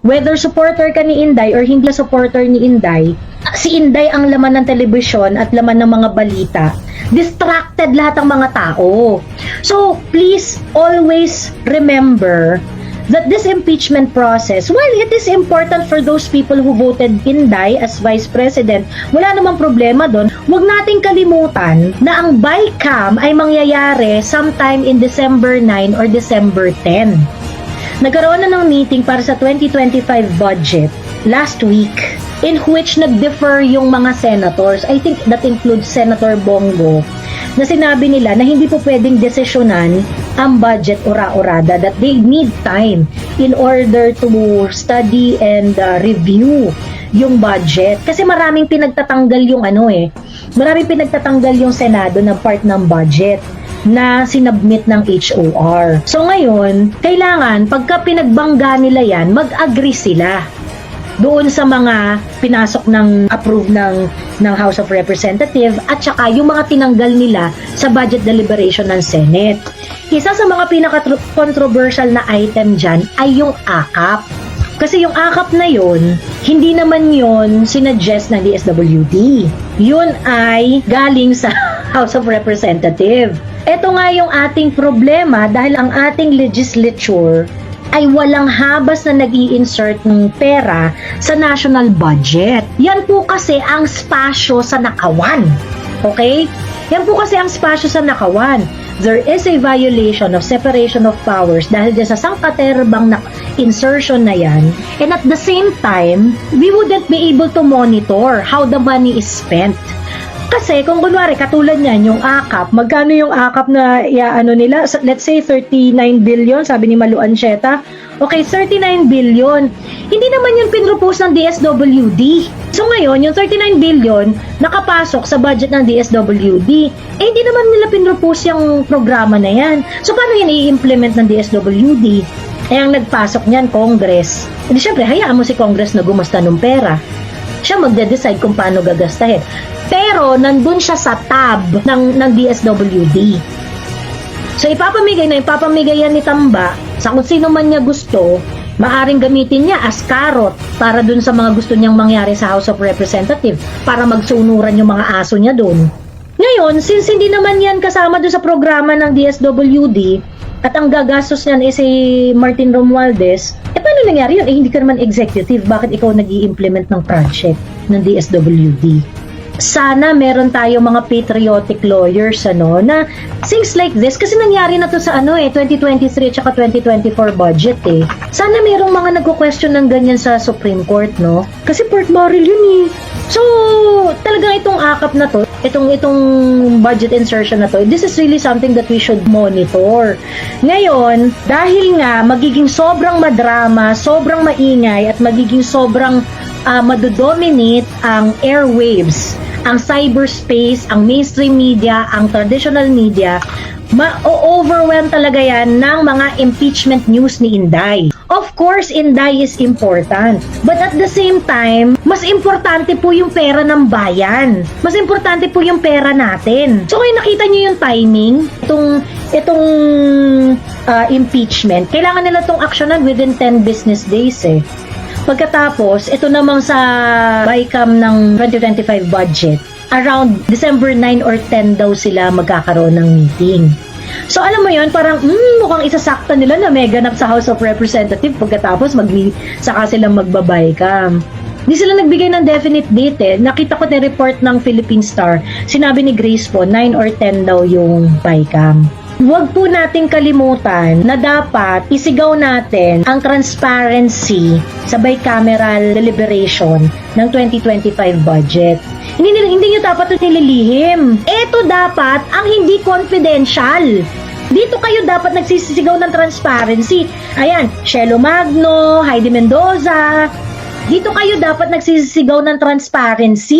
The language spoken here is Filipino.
Whether supporter ka ni Inday or hindi supporter ni Inday, si Inday ang laman ng telebisyon at laman ng mga balita. Distracted lahat ng mga tao. So, please always remember that this impeachment process, while it is important for those people who voted Inday as Vice President, wala namang problema doon, huwag nating kalimutan na ang BICAM ay mangyayari sometime in December 9 or December 10. Nagkaroon na ng meeting para sa 2025 budget last week in which nag-defer yung mga senators. I think that includes Senator Bongo, na sinabi nila na hindi po pwedeng desisyonan ang budget ora-orada, that they need time in order to study and review yung budget. Kasi maraming pinagtatanggal yung maraming pinagtatanggal yung Senado ng part ng budget na sinubmit ng HOR. So ngayon, kailangan pagka pinagbangga nila yan, mag-agree sila doon sa mga pinasok ng approve ng House of Representatives at saka yung mga tinanggal nila sa budget deliberation ng Senate. Isa sa mga pinaka-controversial na item dyan ay yung AKAP. Kasi yung AKAP na yun, hindi naman yun sinuggest ng DSWD. Yun ay galing sa House of Representatives. Ito nga yung ating problema dahil ang ating legislature ay walang habas na nag-i-insert ng pera sa national budget. Yan po kasi ang spasyo sa nakawan. Okay? Yan po kasi ang spasyo sa nakawan. There is a violation of separation of powers dahil dyan sa sangkaterbang na insertion na yan. And at the same time, we wouldn't be able to monitor how the money is spent. Kasi kung kunwari katulad niyan yung AKAP, magkano yung AKAP na nila? Let's say 39 billion, sabi ni Malu Ancheta. Okay, 39 billion. Hindi naman yun pinropose ng DSWD. So ngayon, yung 39 billion nakapasok sa budget ng DSWD. Hindi naman nila pinropose yung programa na yan. So paano yan i-implement ng DSWD? Ang nagpasok niyan, Congress. Hindi, syempre, hayaan mo si Congress na gumasta ng pera. Siya magde-decide kung paano gagastahin. Pero nandun siya sa tab ng DSWD. So ipapamigay yan ni Tamba sa kung sino man niya gusto, maaring gamitin niya as carrot para dun sa mga gusto niyang mangyari sa House of Representatives para magsunuran yung mga aso niya dun. Ngayon, since hindi naman yan kasama dun sa programa ng DSWD at ang gagastos niyan is si Martin Romualdez, paano nangyari yun? Hindi ka naman executive, bakit ikaw nag-i-implement ng project ng DSWD? Sana meron tayo mga patriotic lawyers na things like this kasi nangyari na to sa 2023 at 2024 budget Sana merong mga nagko-question ng ganyan sa Supreme Court kasi pork barrel yun So talagang itong AKAP na to, itong budget insertion na to, this is really something that we should monitor. Ngayon, dahil nga magiging sobrang madrama, sobrang maingay at magiging sobrang madodominate ang airwaves, ang cyberspace, ang mainstream media, ang traditional media, ma-overwhelm talaga yan ng mga impeachment news ni Inday. Of course, Inday is important. But at the same time, mas importante po yung pera ng bayan. Mas importante po yung pera natin. So, kung nakita nyo yung timing, itong impeachment, kailangan nila itong aksyonan within 10 business days Pagkatapos, ito namang sa BICAM ng 2025 budget, around December 9 or 10 daw sila magkakaroon ng meeting. So alam mo yon, parang mukhang isasakta nila na may ganap sa House of Representatives pagkatapos saka silang magba-BICAM. Hindi sila nagbigay ng definite date Nakita ko na report ng Philippine Star, sinabi ni Grace po 9 or 10 daw yung BICAM. Huwag po nating kalimutan na dapat isigaw natin ang transparency sa bicameral deliberation ng 2025 budget. Hindi nyo dapat ito nililihim. Ito dapat ang hindi confidential. Dito kayo dapat nagsisigaw ng transparency. Ayan, Shelo Magno, Heidi Mendoza. Dito kayo dapat nagsisigaw ng transparency.